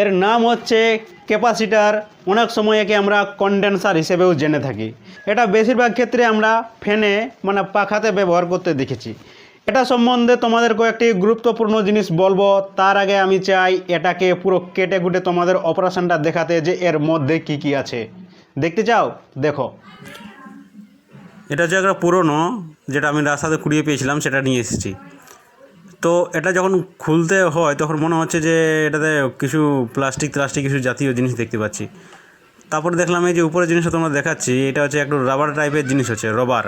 এর নাম হচ্ছে ক্যাপাসিটার, অনেক সময় একে আমরা কন্ডেন্সার হিসেবেও জেনে থাকি। এটা বেশিরভাগ ক্ষেত্রে আমরা ফ্যানে মানে পাখাতে ব্যবহার করতে দেখেছি। এটা সম্বন্ধে তোমাদের কয়েকটি গুরুত্বপূর্ণ জিনিস বলবো, তার আগে আমি চাই এটাকে পুরো কেটে কুটে তোমাদের অপারেশনটা দেখাতে যে এর মধ্যে কি কি আছে। দেখতে চাও? দেখো। এটা হচ্ছে একটা পুরনো, যেটা আমি রাস্তাতে কুড়িয়ে পেয়েছিলাম, সেটা নিয়ে এসেছি। তো এটা যখন খুলতে হয় তখন মনে হচ্ছে যে এটাতে কিছু প্লাস্টিক কিছু জাতীয় জিনিস দেখতে পাচ্ছি। তারপরে দেখলাম এই যে উপরের জিনিসটা তোমরা দেখাচ্ছি, এটা হচ্ছে একটু রাবার টাইপের জিনিস, হচ্ছে রবার।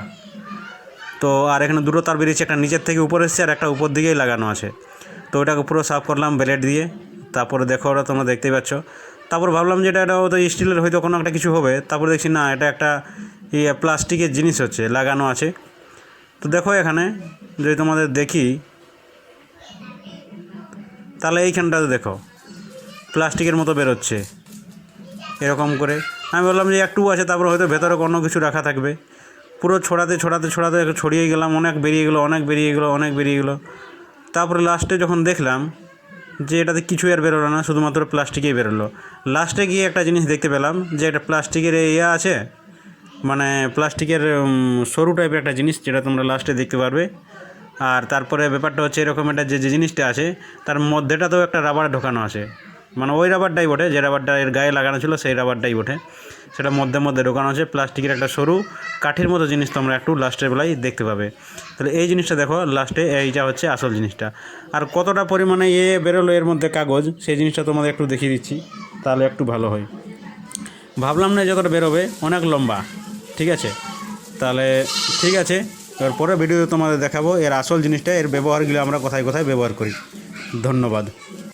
তো আর এখানে দুটো তার বেরিয়েছে, একটা নিচের থেকে উপরে এসছে আর একটা উপর দিকেই লাগানো আছে। তো ওটাকে পুরো সাফ করলাম ব্লেড দিয়ে। তারপরে দেখো ওটা তোমরা দেখতেই পাচ্ছ। তারপর ভাবলাম যে এটা হয়তো স্টিলের হয়তো কোনো একটা কিছু হবে। তারপরে দেখছি না, এটা একটা প্লাস্টিকের জিনিস হচ্ছে, লাগানো আছে। তো দেখো এখানে যদি তোমাদের দেখি, তাহলে এইখানটাতে দেখো প্লাস্টিকের মতো বেরোচ্ছে এরকম করে। আমি বললাম যে একটু আছে, তারপর হয়তো ভেতরে কোনো কিছু রাখা থাকবে। পুরো ছড়াতে ছড়িয়ে গেলাম, অনেক বেরিয়ে গেলো। তারপরে লাস্টে যখন দেখলাম যে এটাতে কিছু আর বেরোলো না, শুধুমাত্র প্লাস্টিকেই বেরোলো। লাস্টে গিয়ে একটা জিনিস দেখতে পেলাম যে এটা প্লাস্টিকের আছে, মানে প্লাস্টিকের সরু টাইপের একটা জিনিস, যেটা তোমরা লাস্টে দেখতে পারবে। আর তারপরে ব্যাপারটা হচ্ছে এরকম, একটা যে জিনিসটা আছে তার মধ্যেটাতেও একটা রাবার ঢোকানো আছে, মানে ওই রাবারটাই বটে, যে রাবারটা এর গায়ে লাগানো ছিল সেই রাবারটাই বটে, সেটা মধ্যে ঢোকানো আছে। প্লাস্টিকের একটা সরু কাঠির মতো জিনিস তোমরা একটু লাস্টের বেলায় দেখতে পাবে। তাহলে এই জিনিসটা দেখো লাস্টে, এইটা হচ্ছে আসল জিনিসটা। আর কতটা পরিমাণে বেরোলো এর মধ্যে কাগজ, সেই জিনিসটা তোমাদের একটু দেখিয়ে দিচ্ছি, তাহলে একটু ভালো হয়। ভাবলাম না যতটা বেরোবে, অনেক লম্বা। ঠিক আছে, তাহলে ঠিক আছে, এবার পরে ভিডিওতে তোমাদের দেখাবো এর আসল জিনিসটা, এর ব্যবহারগুলো আমরা কোথায় কোথায় ব্যবহার করি। ধন্যবাদ।